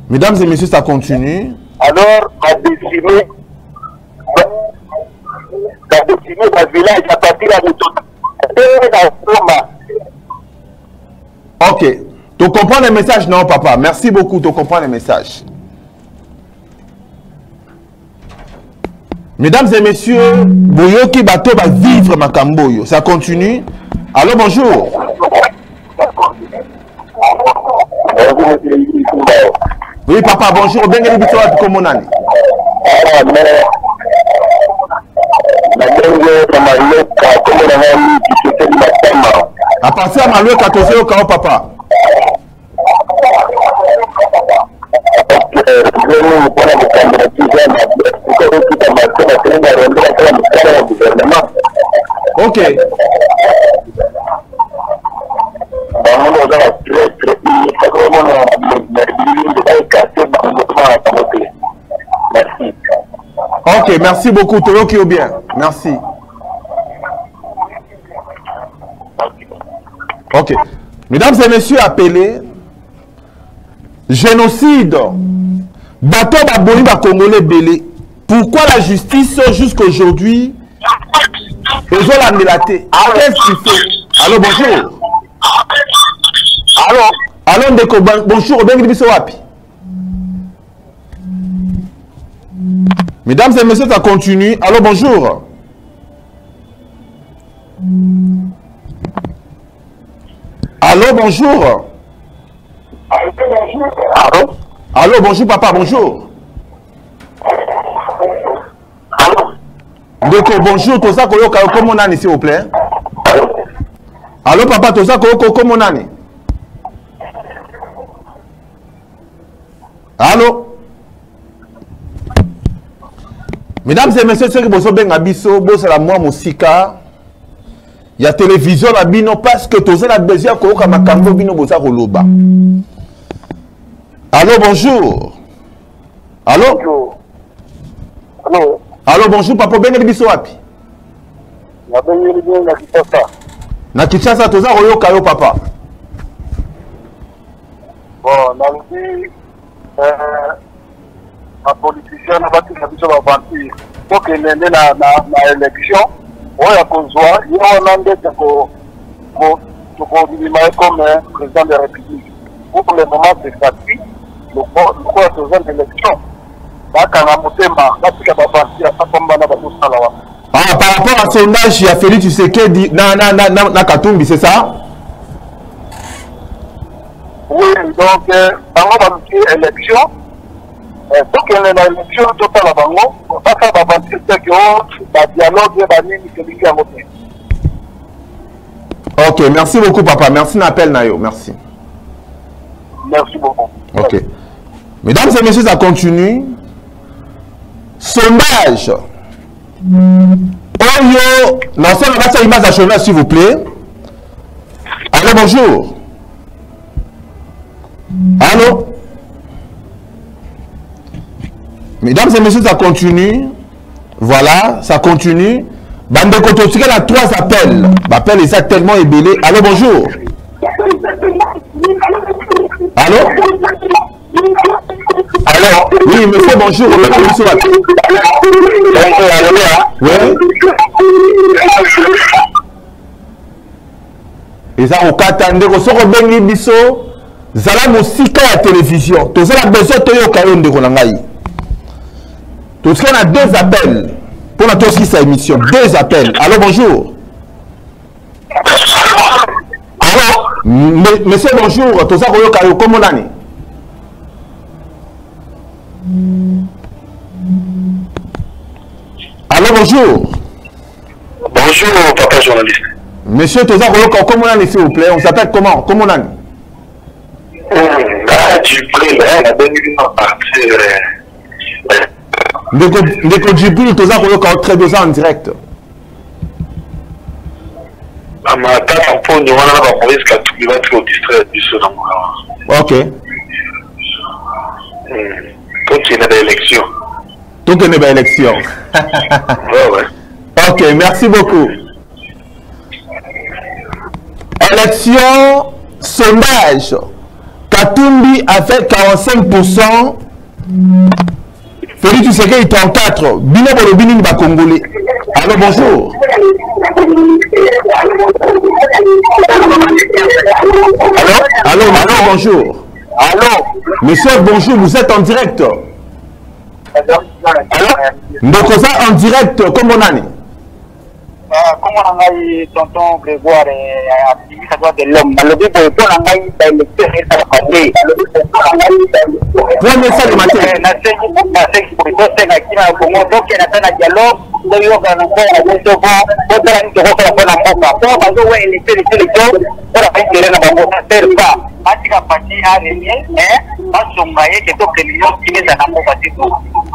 Mesdames et messieurs, ça continue. Alors, on a décimé le village à partir de Moutouma. Ok. Tu comprends le message? Non, papa. Merci beaucoup. Tu comprends le message. Mesdames et messieurs, Boyoki Bato va vivre Makamboyo. Ça continue. Allô, bonjour. Oui, papa, bonjour. Bienvenue à Komonani. À partir de Maloué 14 au Kao, papa. Ok. Ok, merci beaucoup. Toro qui est bien. Merci. Ok. Mesdames et messieurs, appelés, génocide, bateau baboni ba Congolais belé. Pourquoi la justice jusqu'aujourd'hui ils ont la mélaté? Qu'est-ce qu'il fait? Allô, bonjour. Allô? Allô, Ndeko, bonjour. Mesdames et messieurs, ça continue. Allô, bonjour. Allô, bonjour. Allô? Allô, bonjour, papa, bonjour. Allô? Ndeko, bonjour. Tosa Koyoka, comment on a, s'il vous plaît? Allô, papa, Tosa Koyoka, comment on a? Allô? Mesdames et messieurs, ceux qui sont bien abisso, c'est la moi Moussika. Il y a télévision à bino parce que tous la besoin ko ka makambo bino boza koloba. Allô, bonjour. Allô? Allô? Allô, bonjour, papa benga biso wapi? Na benga bien na Kinshasa. Na Kinshasa toza koyoka yo papa. Bon, na dit ma politicien na bati na biso ba vampire. Pour que nende na élection, oya kozwa, yo na ndete ko bima comme président de la République. Pour le moment c'est facile. Le quoi président de l'élection. Bakanga motema, basika ba vampire sa komba na ba tosala wa. Ah, par rapport à sondage, il y a Félix Tshisekedi na Katumbi, c'est ça? Oui, donc, bango ba élection. Donc, il y a une élection totale à bango. Ça va bâtir que le dialogue est banni, c'est à voter. Ok, merci beaucoup papa. Merci d'appel Nayo, merci. Merci beaucoup. Ok. Mesdames et messieurs, ça continue. Sondage. Oyo, non, c'est la image à chômage, s'il vous plaît. Allô, bonjour. Allô? Mesdames et messieurs, ça continue. Voilà, ça continue. Bande Kototsika, il y a 3 appels. L'appel est tellement ébélé. Allô, bonjour. Allô? Alors, oui, monsieur, bonjour. Oui. Et ça, on attend de recevoir Bengi Bisso. Zala Mosika à la télévision. Tout ça, besoin de Yokayon de Ronangaï. Tout ça, on a 2 appels. Pour la toski sa émission. 2 appels. Allô, bonjour. Allô? Monsieur, bonjour. Tout ça, on Yokayon. Comment on a? Allô, bonjour. bonjour, papa journaliste. Monsieur Toza Royoka, comment on a, s'il vous plaît? On s'appelle comment? Comment on a? Là, du prix, là, la bonne nuit, on partir. Ndeko Djibril, Toza Royoka, très bien en direct. À ma table, on peut nous rendre la police qui a tout le monde au distrait du sol. Ok. Donc, il y a des élections. Donc, il y a des élections. Ouais. Ok, merci beaucoup. Élection, sondage. Katumbi a fait 45%. Félix Tshisekedi 34%. Bino Bolobini ba Congolais. Allô, bonjour. Allô, bonjour. Allô. Monsieur, bonjour, vous êtes en direct. Donc, ça en direct, comme on a dit. Comment on a eu tonton Grégoire activiste à droit de l'homme? Le but de on a eu l'électeur et ça va aller. Premier ça le matin.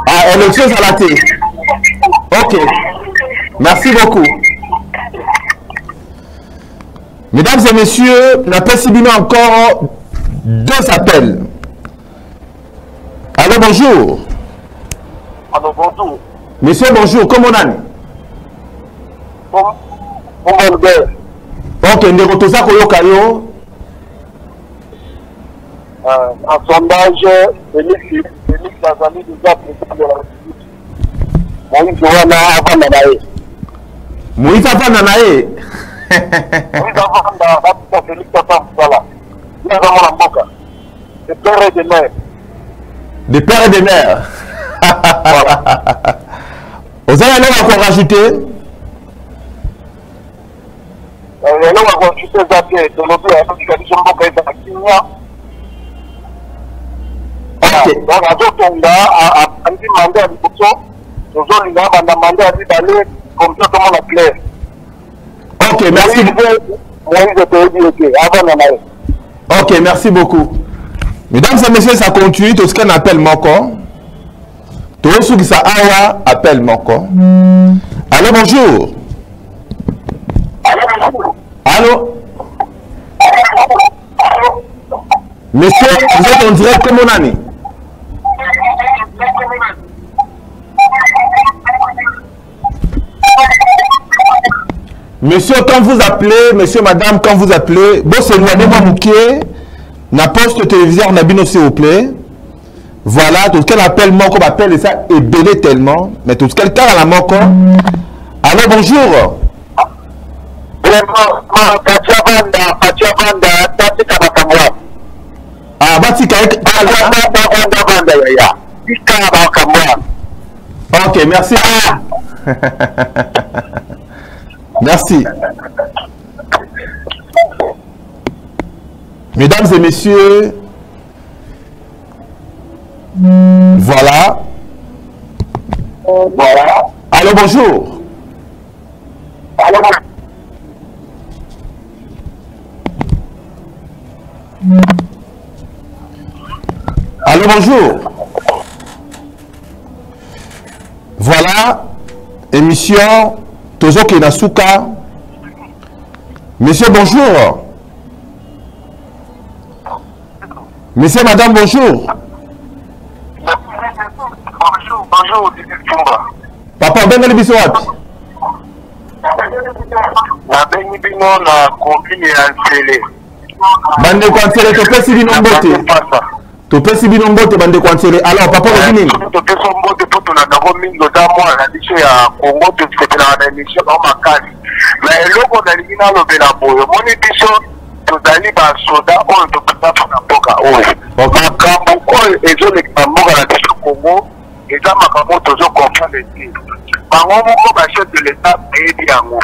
Ah, élection à la télé. Ok. Merci beaucoup. Mesdames et messieurs, on a possibilité encore 2 appels. Allô, bonjour. Allô, bonjour. Monsieur, bonjour. Comment on a dit? Ok, on est retourné à Koyokayo. Un sondage, Félix Lazali déjà président de la République. Moïse Avananae. De père et de mère. Vous avez alors à quoi rajouter? Ok, merci. Ok, merci beaucoup. Mesdames et messieurs, ça continue. Tout ce qu'on appelle Moko. Tout ce qui s'appelle appelle Moko. Allô, bonjour. Allô? Monsieur, vous êtes en direct comme mon ami. Monsieur, quand vous appelez, monsieur, madame, quand vous appelez, bon, c'est éloignez-moi mouké, na poste téléviseur, na bino, s'il vous plaît. Voilà, tout quel appel mon comme appel et ça est belé tellement, mais tout quel cas à la moko. Allô, bonjour. Ah, Batika, ok, merci. Merci. Mesdames et messieurs, voilà. Allô, bonjour. Allô, bonjour. Voilà, émission Tozo Kenasuka. Monsieur, bonjour. Monsieur, madame, bonjour. Bonjour, Papa, ben le biso wapi? na bengi bino na commune ya Nsele. Bande kwansele topesi bino mbote. Topesi bino mbote bande kwansele. Alors papa le nini? Topesi mbote poto na ndako mingi za mwana biso ya Kongo topela na émission ba makali. Na eloko na lingina lobela boyo. Moni biso tozali ba soda oyo topesa na mboka oyo. Makambo oyo ezoleka mboka na biso Kongo eza makambo tozo comprendre te. Bango moko ba chef de l'état ebi yango.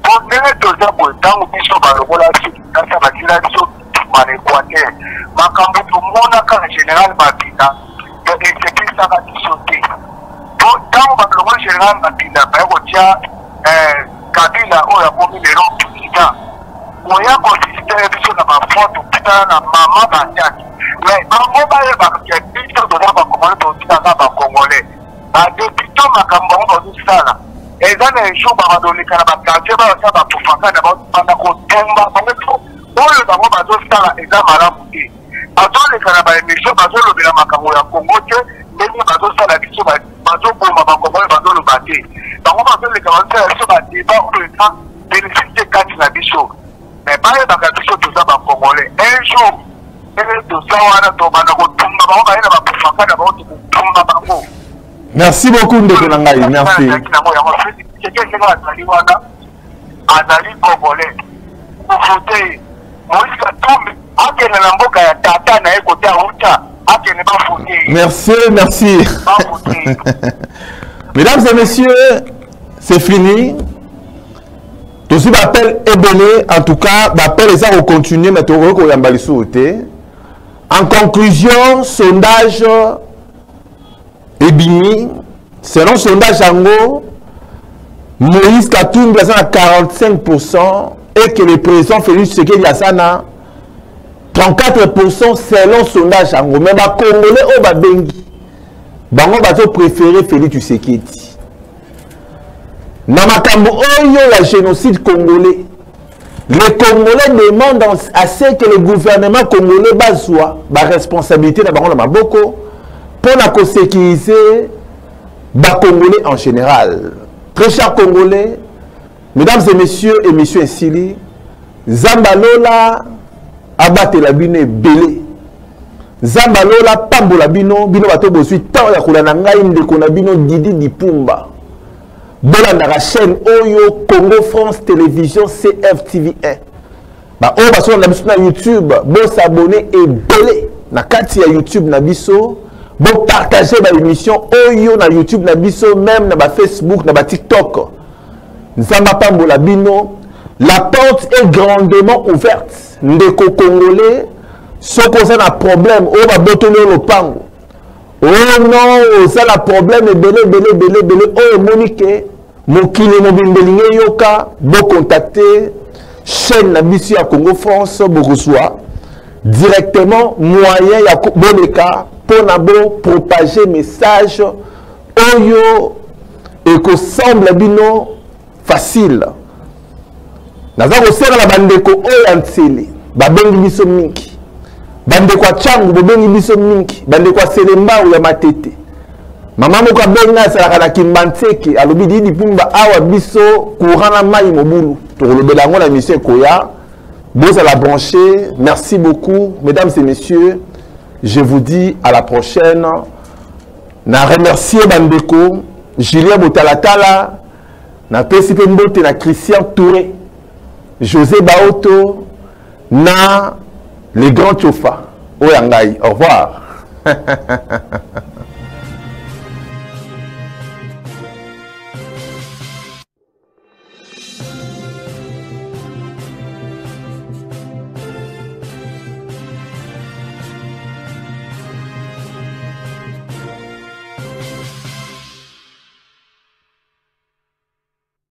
Pour ndenge toza boye ntango biso balokola kasa bakila biso mane Équateur. Makambo tomonaka na général Mabinda esekisaka biso te. Ntango balokola général Mabinda baye kotia Kabila oyo akomi lelo président. Oya konsistere biso na bafoto kutana na mama batiaki. Mais bango bayebaka biso toza bakongole totikaka bakongole. Badepito makambo bango bazosala eza na ejour babadoleka na bakartier basala bapofaka na banda kotumba bango oyo bango bazosala eza malamu te. Bazoleka na baémission bazolobela makambo ya Kongo te ndenge bazosala biso bazoboma bakongole bazoloba te. Bango bazoleka bazosala biso badeba oyo eza bénéfice kati na biso. Mais bayebaka biso toza bakongole un jour ene toza wana tobanda kotumba bango baye na bapofaka na bango tokotumba bango. Merci beaucoup Ndeko Nangai, merci. Azali Congolais. Voter Moïse Katumbi akene na mboka ya tata na ekote auta akene ba voter. Merci, merci. Mesdames et messieurs, c'est fini. Tout ce m'appelle Ebele, en tout cas, m'appelle ça va continuer mais tout ko yambali sauté. En conclusion, sondage Ebini, selon sondage Ango, Moïse Katumbi est à 45% et que le président Félix Tshisekedi est à 34% selon sondage Ango. Mais les Congolais au Babengi, ils ont préféré Félix Tshisekedi. Dans le génocide congolais, les Congolais demandent à ce que le gouvernement congolais soit la responsabilité de Maboko pour sécuriser les Congolais en général. Très chers Congolais, mesdames et messieurs, et messieurs Sili, Zambalola abate la bine belé. Zambalola pambola bino, bino bato bosui tant ya kula na ngai ndeko na bino Didi Dipumba. Bola na la chaîne Oyo Congo France Télévision CFTV1. Ba o baso na biso na YouTube, bo s'abonner et belé na kati ya YouTube na biso. Bon, partagez l'émission Oyo na YouTube, na biso, même na Facebook, na TikTok. Nzamba Pambola Bino. La porte est grandement ouverte. Ndeko Congolais, ce qu'on a un problème, on va botoner le pango. Oh non, ça a un problème, belé, oh Monique, Mokine Mobimbelinge Yoka, bon contacter, chaîne na biso à Congo France, Bogosoa, directement, moyen, ya Boneka, pour propager message Oyo, et que semble bino facile. naza kosera na bandeko oyo ya Ntsele babengi biso mingi, bandeko ya Tchangu bobengi biso mingi, bandeko ya Selemba ya Matete. Mama moko abenga asalaka na Kimbantseke alobi Didi Pumba awa biso courant na mai mobulu tokolobela yango na émission Koya. Bon à la brancher. Merci beaucoup mesdames et messieurs. Je vous dis à la prochaine. Na remercier bandeko Julien Botalatala, na PCP Mbote, na Christian Touré, José Baoto, na les grands Tchofa. Oyangai. Au revoir.